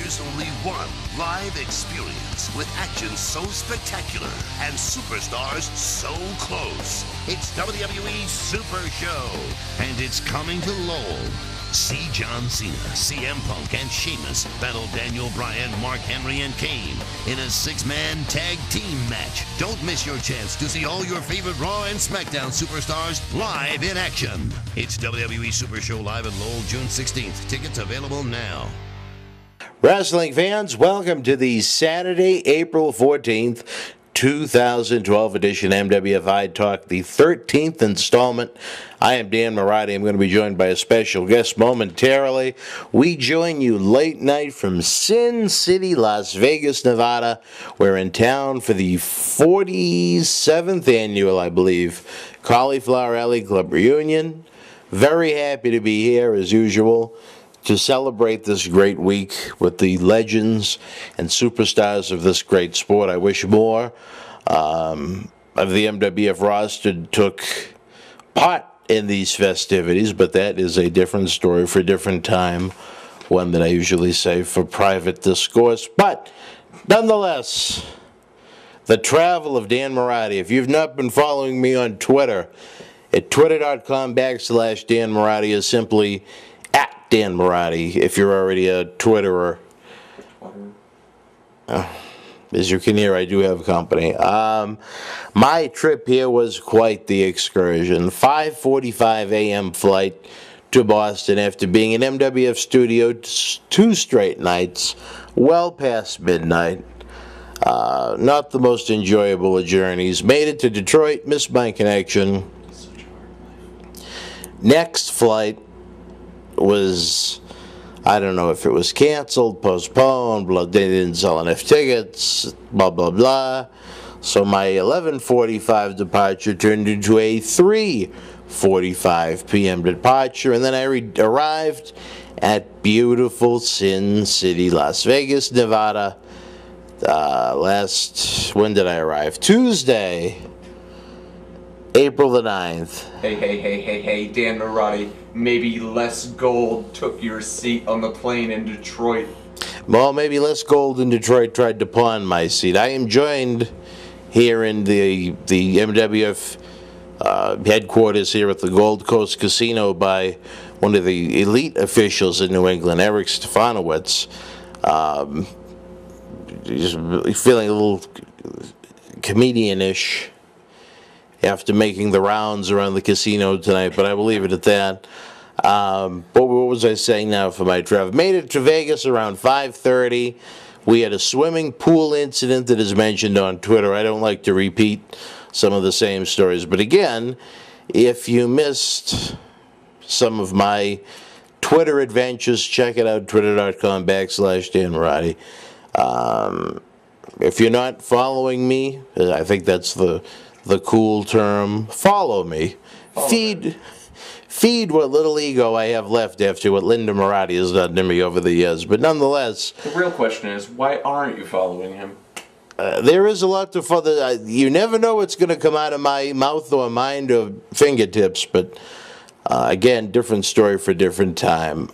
There's only one live experience with action so spectacular and superstars so close. It's WWE Super Show, and it's coming to Lowell. See John Cena, CM Punk, and Sheamus battle Daniel Bryan, Mark Henry, and Kane in a six-man tag team match. Don't miss your chance to see all your favorite Raw and SmackDown superstars live in action. It's WWE Super Show live in Lowell, June 16th. Tickets available now. Wrestling fans, welcome to the Saturday, April 14th, 2012 edition MWF iTalk, the 13th installment. I am Dan Mirade. I'm going to be joined by a special guest momentarily. We join you late night from Sin City, Las Vegas, Nevada. We're in town for the 47th annual, I believe, Cauliflower Alley Club reunion. Very happy to be here, as usual, to celebrate this great week with the legends and superstars of this great sport. I wish more of the MWF roster took part in these festivities, but that is a different story for a different time, one that I usually save for private discourse. But nonetheless, the travel of Dan Mirade. If you've not been following me on Twitter, at twitter.com/Dan Mirade is simply at Dan Mirade, if you're already a Twitterer. As you can hear, I do have company. My trip here was quite the excursion. 5:45 a.m. flight to Boston after being in MWF studio 2 straight nights, well past midnight. Not the most enjoyable of journeys. Made it to Detroit, missed my connection. Next flight was, I don't know if it was canceled, postponed, they didn't sell enough tickets, blah, blah, blah. So my 11:45 departure turned into a 3:45 p.m. departure, and then I arrived at beautiful Sin City, Las Vegas, Nevada. When did I arrive? Tuesday, April the 9th. Hey, Dan Mirade. Maybe less gold took your seat on the plane in Detroit. Well, maybe less gold in Detroit tried to pawn my seat. I am joined here in the MWF headquarters here at the Gold Coast Casino by one of the elite officials in New England, Eric Stefanowitz. Just feeling a little comedian-ish after making the rounds around the casino tonight, but I will leave it at that. What was I saying now for my travel? Made it to Vegas around 5:30. We had a swimming pool incident that is mentioned on Twitter. I don't like to repeat some of the same stories, but again, if you missed some of my Twitter adventures, check it out, twitter.com/Dan Mirade. If you're not following me, I think that's the cool term, follow me. Feed what little ego I have left after what Linda Mirade has done to me over the years. But nonetheless, the real question is, why aren't you following him? There is a lot to follow. You never know what's going to come out of my mouth or mind or fingertips. But again, different story for different time.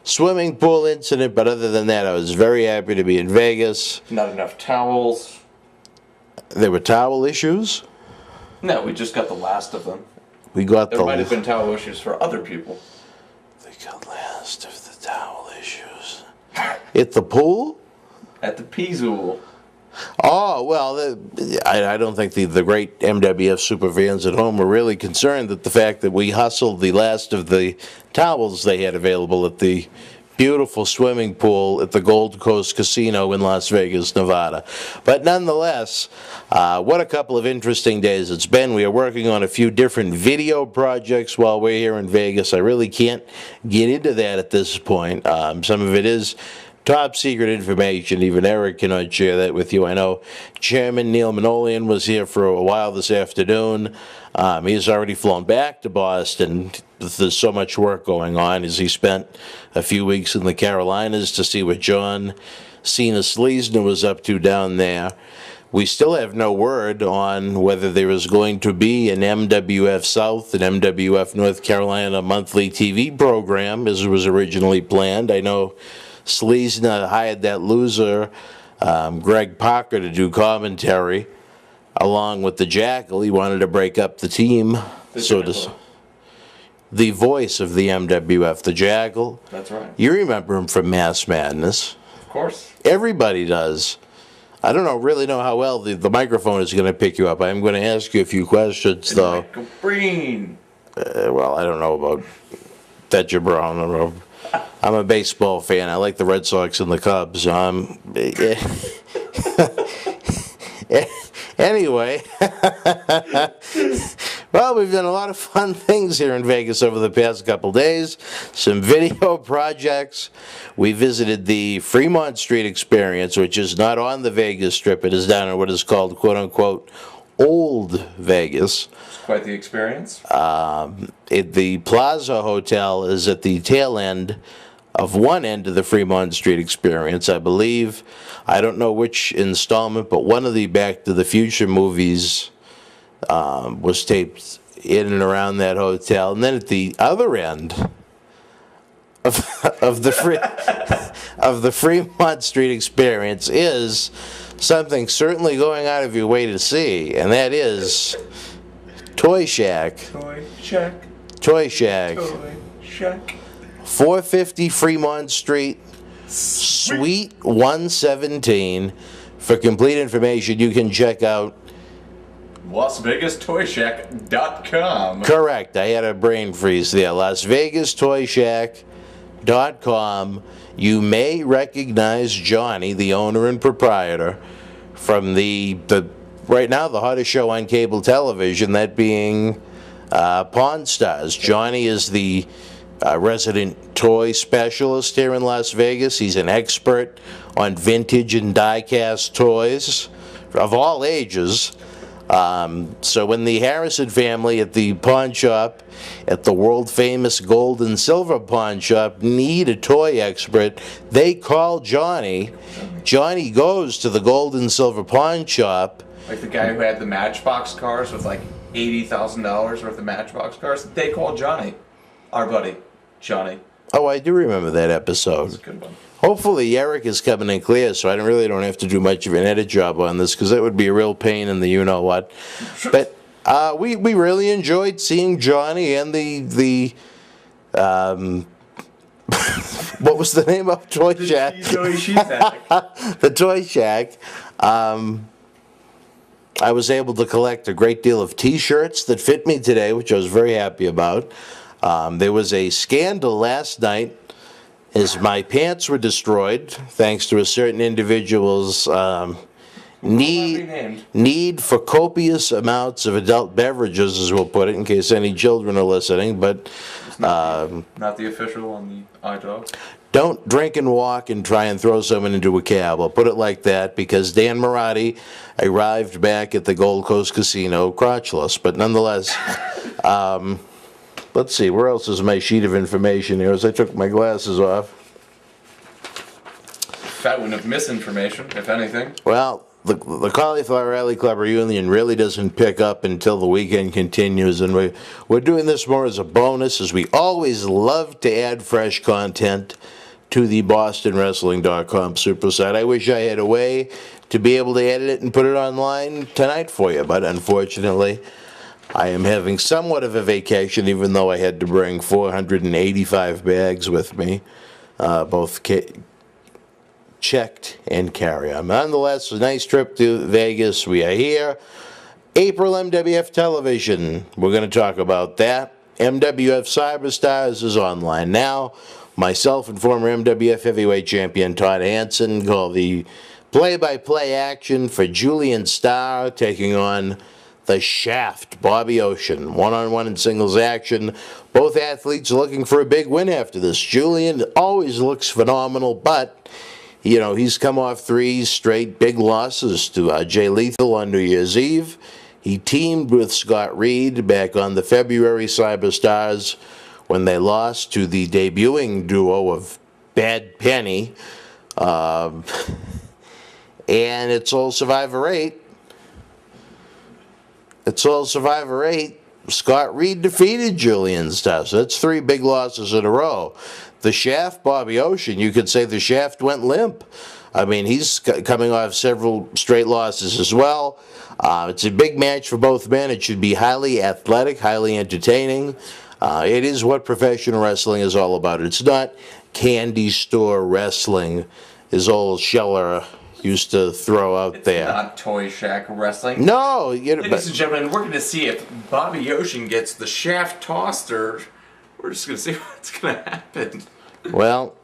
Swimming pool incident, but other than that, I was very happy to be in Vegas. Not enough towels. There were towel issues? No, we just got the last of them. There might have been towel issues for other people. We got last of the towel issues. At the pool? At the Pizzool. Oh, well, I don't think the great MWF super fans at home were really concerned at the fact that we hustled the last of the towels they had available at the beautiful swimming pool at the Gold Coast Casino in Las Vegas, Nevada. But nonetheless, what a couple of interesting days it's been. We are working on a few different video projects while we're here in Vegas. I really can't get into that at this point. Some of it is top secret information. Even Eric cannot share that with you. I know Chairman Neil Manolian was here for a while this afternoon. He's already flown back to Boston. There's so much work going on as he spent a few weeks in the Carolinas to see what John Cena Sleesner was up to down there. We still have no word on whether there is going to be an MWF South and MWF North Carolina monthly TV program as was originally planned. I know Sleesna hired that loser, Greg Parker, to do commentary, along with the Jackal. He wanted to break up the team. The voice of the MWF, the Jackal. That's right. You remember him from Mass Madness. Of course. Everybody does. I don't really know how well the microphone is going to pick you up. I'm going to ask you a few questions, though. Michael Breen. Well, I don't know about Fetcher Brown. I don't know. I'm a baseball fan. I like the Red Sox and the Cubs. Anyway, well, we've done a lot of fun things here in Vegas over the past couple days. Some video projects. We visited the Fremont Street Experience, which is not on the Vegas Strip. It is down in what is called, quote-unquote, Old Vegas. It's quite the experience. The Plaza Hotel is at the tail end of one end of the Fremont Street Experience, I believe. I don't know which installment, but one of the Back to the Future movies was taped in and around that hotel. And then at the other end of the Fremont Street Experience is something certainly going out of your way to see, and that is Toy Shack. Toy Shack. Toy Shack. Toy Shack. 450 Fremont Street, Suite 117. For complete information, you can check out LasVegastoyShack.com. Correct. I had a brain freeze there. LasVegastoyShack.com. You may recognize Johnny, the owner and proprietor, from the right now the hottest show on cable television, that being Pawn Stars. Johnny is the resident toy specialist here in Las Vegas. He's an expert on vintage and die-cast toys of all ages. So when the Harrison family at the pawn shop, at the world-famous gold and silver pawn shop, need a toy expert, they call Johnny. Johnny goes to the gold and silver pawn shop. Like the guy who had the Matchbox cars with like $80,000 worth of Matchbox cars. They call Johnny. Our buddy, Johnny. Oh, I do remember that episode. That's a good one. Hopefully Eric is coming in clear, so I really don't have to do much of an edit job on this, because that would be a real pain in the you-know-what. But we really enjoyed seeing Johnny and the what was the name of Toy Shack? The Toy Shack. I was able to collect a great deal of T-shirts that fit me today, which I was very happy about. There was a scandal last night as my pants were destroyed thanks to a certain individual's need for copious amounts of adult beverages, as we'll put it, in case any children are listening. But not the official on the iTalk. Don't drink and walk and try and throw someone into a cab. I'll put it like that, because Dan Mirade arrived back at the Gold Coast Casino crotchless. But nonetheless, let's see, where else is my sheet of information here as I took my glasses off? That one of misinformation, if anything. Well, the Cauliflower Alley Club reunion really doesn't pick up until the weekend continues, and we're doing this more as a bonus, as we always love to add fresh content to the BostonWrestling.com supersite. I wish I had a way to be able to edit it and put it online tonight for you, but unfortunately, I am having somewhat of a vacation, even though I had to bring 485 bags with me, both checked and carry-on. Nonetheless, a nice trip to Vegas. We are here. April MWF television. We're going to talk about that. MWF Cyberstars is online now. Myself and former MWF heavyweight champion Todd Hansen call the play-by-play action for Julian Starr taking on the Shaft, Bobby Ocean. One-on-one in singles action. Both athletes looking for a big win after this. Julian always looks phenomenal, but you know, he's come off 3 straight big losses to Jay Lethal on New Year's Eve. He teamed with Scott Reed back on the February Cyberstars when they lost to the debuting duo of Bad Penny. And it's all Survivor 8. It's all Survivor 8. Scott Reed defeated Julian Starr. So that's 3 big losses in a row. the Shaft, Bobby Ocean, you could say the Shaft went limp. I mean, he's coming off several straight losses as well. It's a big match for both men. It should be highly athletic, highly entertaining. It is what professional wrestling is all about. It's not candy store wrestling, as old Scheller used to throw out there. It's not Toy Shack wrestling. No, Ladies and gentlemen, we're going to see if Bobby Ocean gets the Shaft tossed, or we're just going to see what's going to happen. Well,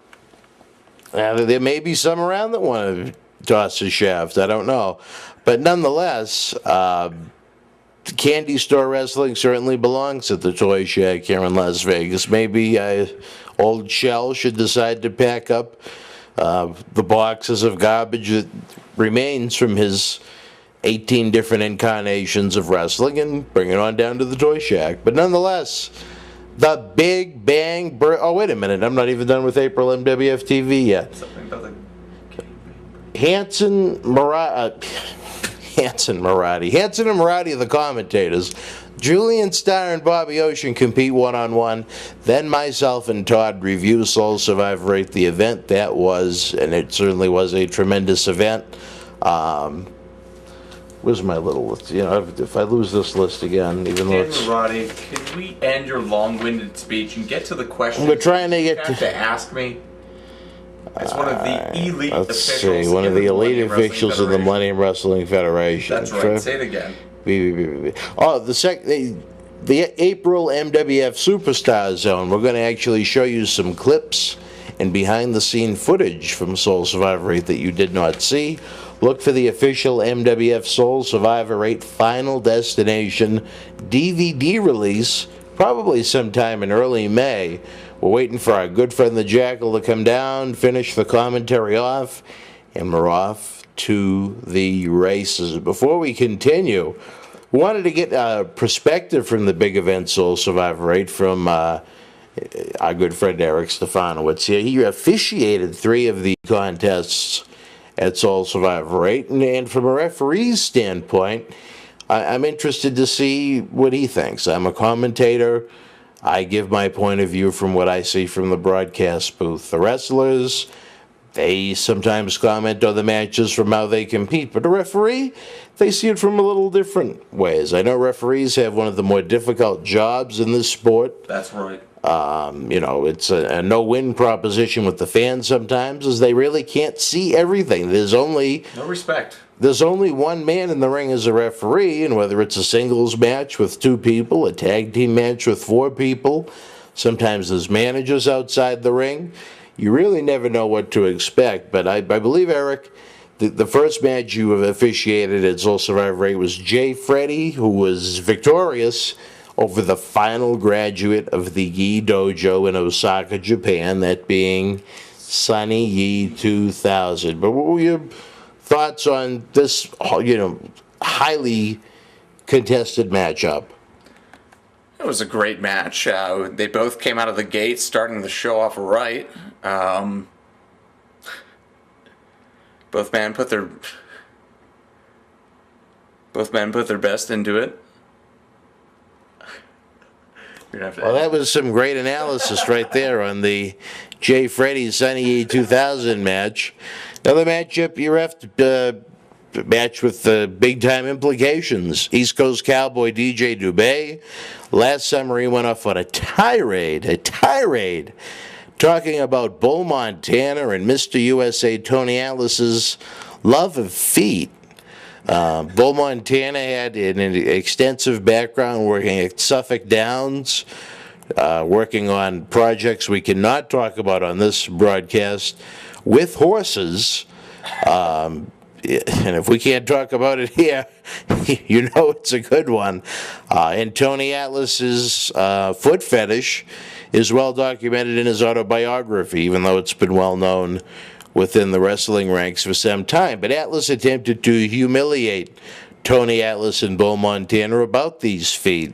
there may be some around that want to toss a Shaft. I don't know. But nonetheless, candy store wrestling certainly belongs at the Toy Shack here in Las Vegas. Maybe old Shell should decide to pack up the boxes of garbage that remains from his 18 different incarnations of wrestling and bring it on down to the Toy Shack. But nonetheless, the Big Bang... Oh, wait a minute. I'm not even done with April MWF TV yet. Something about Hanson and Mirade are the commentators. Julian Starr and Bobby Ocean compete one-on-one. Then myself and Todd review Soul Survivor 8, the event that was, and it certainly was a tremendous event. Where's my little list? You know, if I lose this list again, even though Dan Mirade, can we end your long-winded speech and get to the question? We're trying to get you have to ask me. As one of the elite let's officials. see, one of the elite Millennium Wrestling officials of the Federation. Millennium Wrestling Federation. That's right. Say it again. Oh, the April MWF Superstar Zone. We're going to actually show you some clips and behind-the-scene footage from Soul Survivor 8 that you did not see. Look for the official MWF Soul Survivor 8 Final Destination DVD release, probably sometime in early May. We're waiting for our good friend the Jackal to come down, finish the commentary off, and we're off to the races. Before we continue, we wanted to get a perspective from the big event Soul Survivor 8 from our good friend Eric Stefanowitz here. He officiated 3 of the contests at Soul Survivor 8, and from a referee's standpoint, I'm interested to see what he thinks. I'm a commentator. I give my point of view from what I see from the broadcast booth. The wrestlers, they sometimes comment on the matches from how they compete, but a referee, they see it from a little different ways. I know referees have one of the more difficult jobs in this sport. That's right. You know, it's a no-win proposition with the fans sometimes, as they really can't see everything. No respect. There's only one man in the ring as a referee, and whether it's a singles match with 2 people, a tag team match with 4 people, sometimes there's managers outside the ring, you really never know what to expect. But I believe, Eric, the first match you have officiated at Soul Survivor 8 was Jay Freddy, who was victorious over the final graduate of the Yi Dojo in Osaka, Japan, that being Sunny Yi 2000. But what were your thoughts on this, highly contested matchup? It was a great match. They both came out of the gate starting the show off right. Both men put their best into it. Well, that was some great analysis right there on the Jay Freddy Sunny E 2000 match. Another matchup, you have to match with big-time implications. East Coast Cowboy DJ Dubé. Last summer he went off on a tirade, talking about Bull Montana and Mr. USA Tony Atlas's love of feet. Bull Montana had an extensive background working at Suffolk Downs, working on projects we cannot talk about on this broadcast with horses. And if we can't talk about it here, you know it's a good one. And Tony Atlas's foot fetish is well documented in his autobiography, even though it's been well known within the wrestling ranks for some time. But Atlas attempted to humiliate Tony Atlas and Bull Montana about these feet.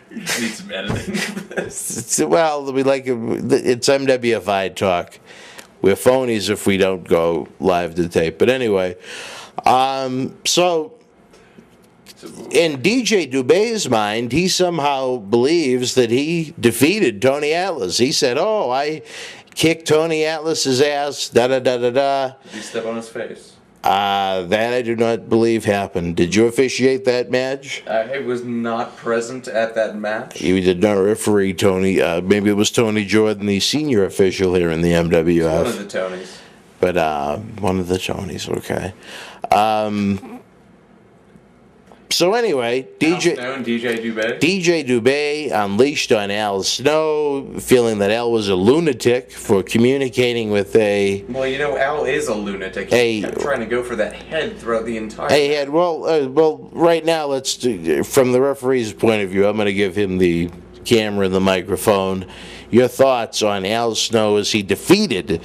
You need some editing for this. It's MWF iTalk. We're phonies if we don't go live to tape. But anyway, so in DJ Dubé's mind, he somehow believes that he defeated Tony Atlas. He said, "Oh, I kicked Tony Atlas's ass." Da da da da da. Did he step on his face? That I do not believe happened. Did you officiate that match? I was not present at that match. You did not referee Tony. Maybe it was Tony Jordan, the senior official here in the MWF. One of the Tonys. But one of the Tonys, okay. So anyway, DJ Dubé unleashed on Al Snow, feeling that Al was a lunatic for communicating with a... Well, you know, Al is a lunatic. He kept trying to go for that head throughout the entire... Head. Well, right now, let's do, from the referee's point of view, I'm going to give him the camera and the microphone. Your thoughts on Al Snow as he defeated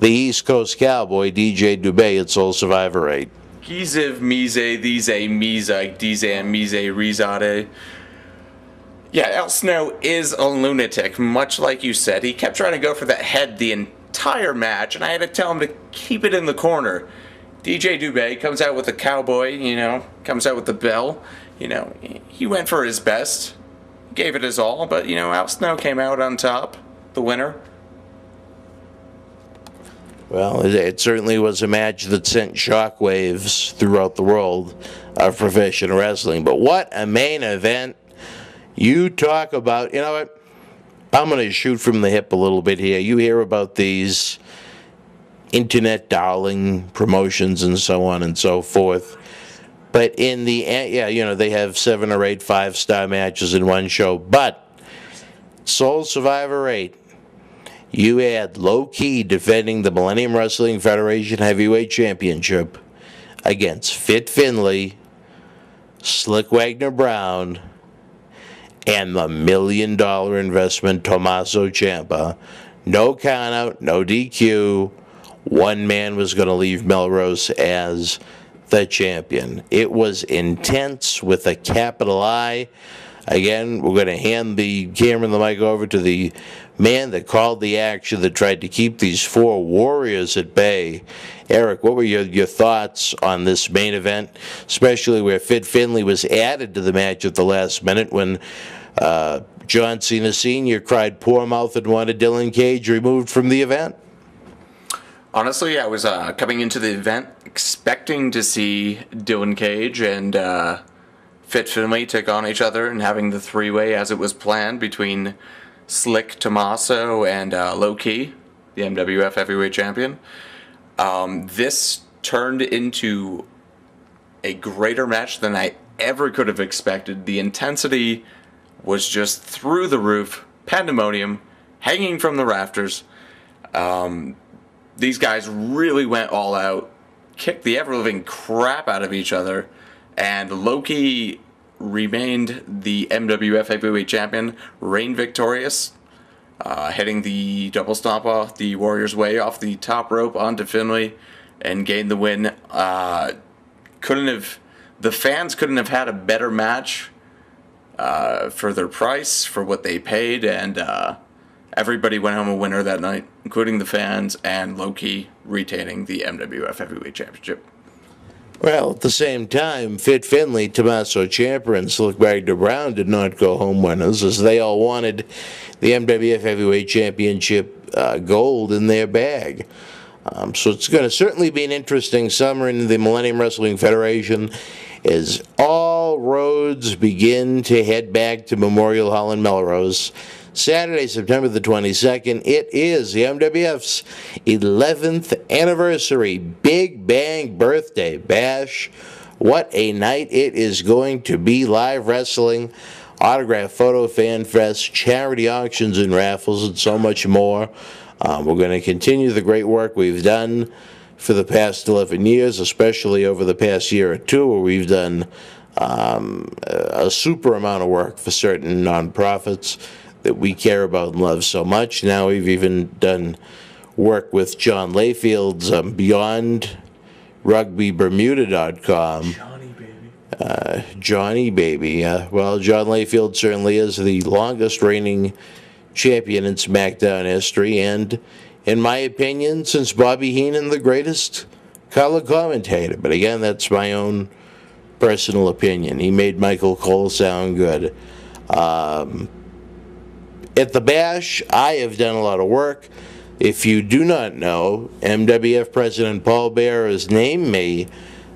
the East Coast Cowboy, DJ Dubé, at Soul Survivor 8. Gizev Mize, These Miza, Dize Mize Rizade. Yeah, Al Snow is a lunatic, much like you said. He kept trying to go for that head the entire match, and I had to tell him to keep it in the corner. DJ Dubé comes out with the cowboy, you know, comes out with the bell. You know, he went for his best, gave it his all, but, you know, Al Snow came out on top, the winner. Well, it certainly was a match that sent shockwaves throughout the world of professional wrestling. But what a main event. You talk about, you know what, I'm going to shoot from the hip a little bit here. You hear about these internet darling promotions and so on and so forth. But in the end, yeah, you know, they have 7 or 8 5-star matches in one show. But Soul Survivor 8, you had Low Ki defending the Millennium Wrestling Federation Heavyweight Championship against Fit Finlay, Slick Wagner Brown, and the $1 million investment Tommaso Ciampa. No countout, no DQ. One man was going to leave Melrose as the champion. It was intense with a capital I. Again, we're going to hand the camera and the mic over to the man that called the action, that tried to keep these 4 warriors at bay. Eric, what were your thoughts on this main event, especially where Fit Finlay was added to the match at the last minute when John Cena Sr. cried poor mouth and wanted Dylan Cage removed from the event? Honestly, I was coming into the event expecting to see Dylan Cage and Fit Finlay take on each other and having the 3-way as it was planned between Slick, Tommaso, and Low Ki, the MWF Heavyweight Champion. This turned into a greater match than I ever could have expected. The intensity was just through the roof, pandemonium, hanging from the rafters. These guys really went all out, kicked the ever-living crap out of each other, and Low Ki remained the MWF Heavyweight Champion, reigned victorious, hitting the double stomp off the Warriors Way off the top rope onto Finlay, and gained the win. The fans couldn't have had a better match for their price, for what they paid, and everybody went home a winner that night, including the fans, and Low Ki retaining the MWF Heavyweight Championship. Well, at the same time, Fit Finlay, Tommaso Ciampa, and Slick Wagner Brown did not go home winners, as they all wanted the MWF Heavyweight Championship gold in their bag. So it's going to certainly be an interesting summer in the Millennium Wrestling Federation as all roads begin to head back to Memorial Hall in Melrose. Saturday, September the 22nd, it is the MWF's 11th anniversary Big Bang Birthday Bash. What a night it is going to be. Live wrestling, autograph photo fan fest, charity auctions and raffles, and so much more. We're going to continue the great work we've done for the past 11 years, especially over the past year or two, where we've done a super amount of work for certain nonprofits that we care about and love so much. Now we've even done work with John Layfield's BeyondRugbyBermuda.com. Johnny Baby. Well, John Layfield certainly is the longest reigning champion in SmackDown history, and in my opinion, since Bobby Heenan, the greatest color commentator. But again, that's my own personal opinion. He made Michael Cole sound good. At the Bash, I have done a lot of work. If you do not know, MWF President Paul Bearer has named me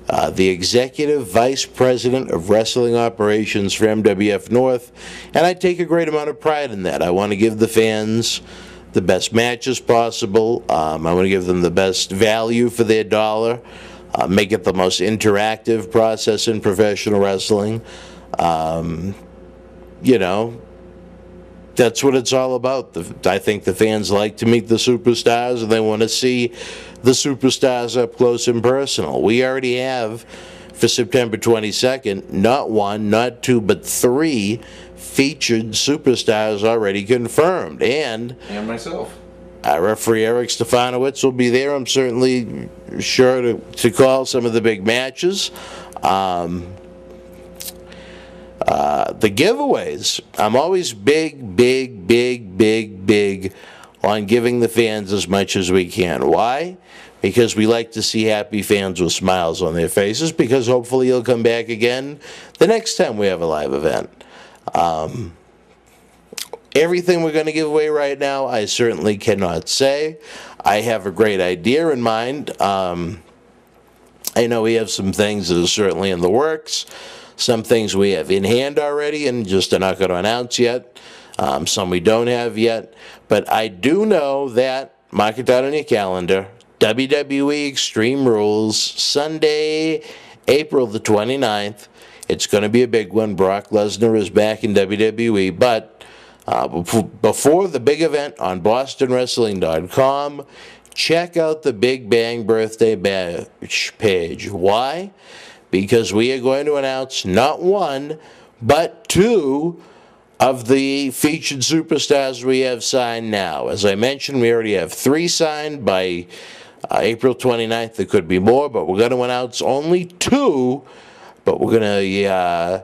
the Executive Vice President of Wrestling Operations for MWF North, and I take a great amount of pride in that. I want to give the fans the best matches possible. I want to give them the best value for their dollar, make it the most interactive process in professional wrestling. You know, that's what it's all about. I think the fans like to meet the superstars, and they want to see the superstars up close and personal. We already have, for September 22nd, not one, not two, but 3 featured superstars already confirmed. And myself. Referee Eric Stefanowicz will be there. I'm certainly sure to call some of the big matches. The giveaways. I'm always big on giving the fans as much as we can. Why? Because we like to see happy fans with smiles on their faces, because hopefully you'll come back again the next time we have a live event. Everything we're going to give away right now, I certainly cannot say. I have a great idea in mind. I know we have some things that are certainly in the works. Some things we have in hand already and just are not going to announce yet. Some we don't have yet. But I do know that, mark it down on your calendar, WWE Extreme Rules, Sunday, April the 29th. It's going to be a big one. Brock Lesnar is back in WWE. But before the big event on BostonWrestling.com, check out the Big Bang Birthday Bash page. Why? Because we are going to announce not 1, but 2 of the featured superstars we have signed now. As I mentioned, we already have 3 signed by April 29th. There could be more, but we're going to announce only 2. But we're going to,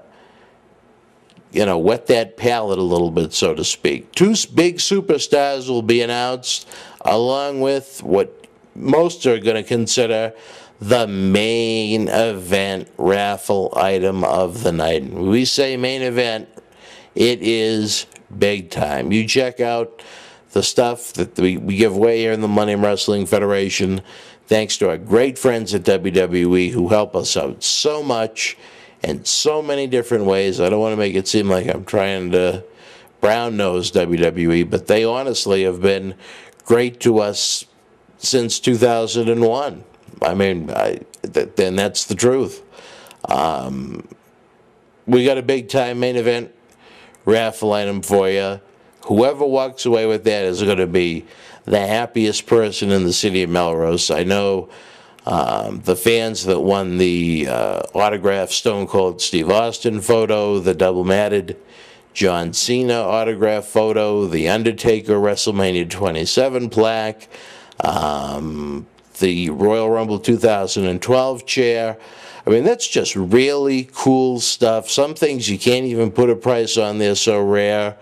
wet that palate a little bit, so to speak. 2 big superstars will be announced, along with what most are going to consider the main event raffle item of the night. When we say main event, it is big time. You check out the stuff that we give away here in the Millennium Wrestling Federation, thanks to our great friends at WWE who help us out so much in so many different ways. I don't want to make it seem like I'm trying to brown-nose WWE, but they honestly have been great to us since 2001. I mean, then that's the truth. We got a big-time main event raffle item for you. Whoever walks away with that is going to be the happiest person in the city of Melrose. I know the fans that won the autographed Stone Cold Steve Austin photo, the double-matted John Cena autograph photo, the Undertaker WrestleMania 27 plaque, the Royal Rumble 2012 chair. I mean, that's just really cool stuff. Some things you can't even put a price on. They're so rare.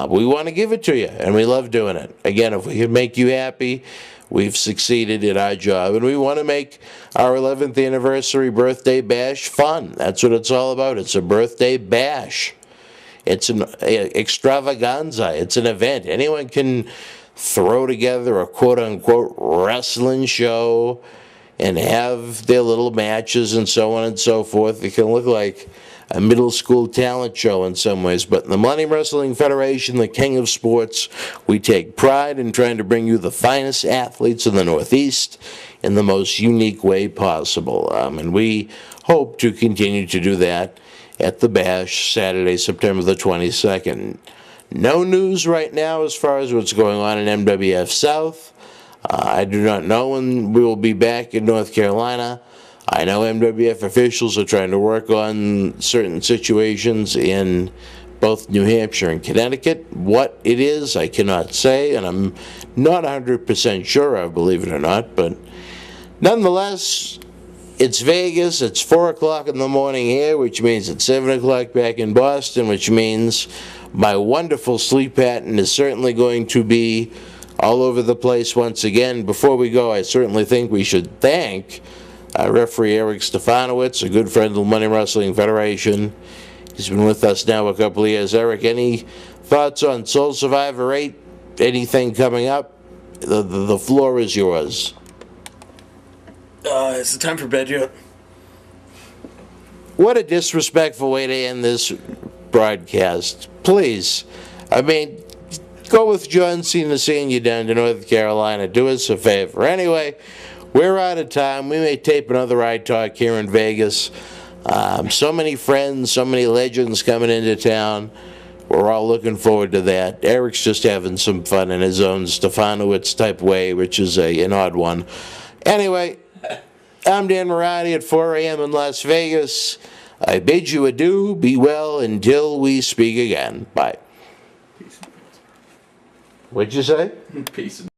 We want to give it to you, and we love doing it. Again, if we can make you happy, we've succeeded at our job. And we want to make our 11th anniversary birthday bash fun. That's what it's all about. It's a birthday bash. It's an extravaganza. It's an event. Anyone can throw together a quote-unquote wrestling show and have their little matches and so on and so forth. It can look like a middle school talent show in some ways, but in the Millennium Wrestling Federation, the king of sports, we take pride in trying to bring you the finest athletes in the Northeast in the most unique way possible. And we hope to continue to do that at the Bash, Saturday, September the 22nd. No news right now as far as what's going on in MWF South. I do not know when we will be back in North Carolina. I know MWF officials are trying to work on certain situations in both New Hampshire and Connecticut. What it is, I cannot say, and I'm not 100% sure of, believe it or not, but nonetheless, it's Vegas. It's 4 o'clock in the morning here, which means it's 7 o'clock back in Boston, which means my wonderful sleep pattern is certainly going to be all over the place once again. Before we go, I certainly think we should thank Referee Eric Stefanowitz, a good friend of the Money Wrestling Federation. He's been with us now a couple of years. Eric, any thoughts on Soul Survivor 8? Anything coming up? The floor is yours. Is it time for bed yet? What a disrespectful way to end this broadcast. Please. I mean, go with John Cena seeing you down to North Carolina. Do us a favor. Anyway, we're out of time. We may tape another iTalk here in Vegas. So many friends, so many legends coming into town. We're all looking forward to that. Eric's just having some fun in his own Stefanowitz type way, which is an odd one. Anyway, I'm Dan Mirade at 4 a.m. in Las Vegas. I bid you adieu. Be well until we speak again. Bye. What'd you say? Peace.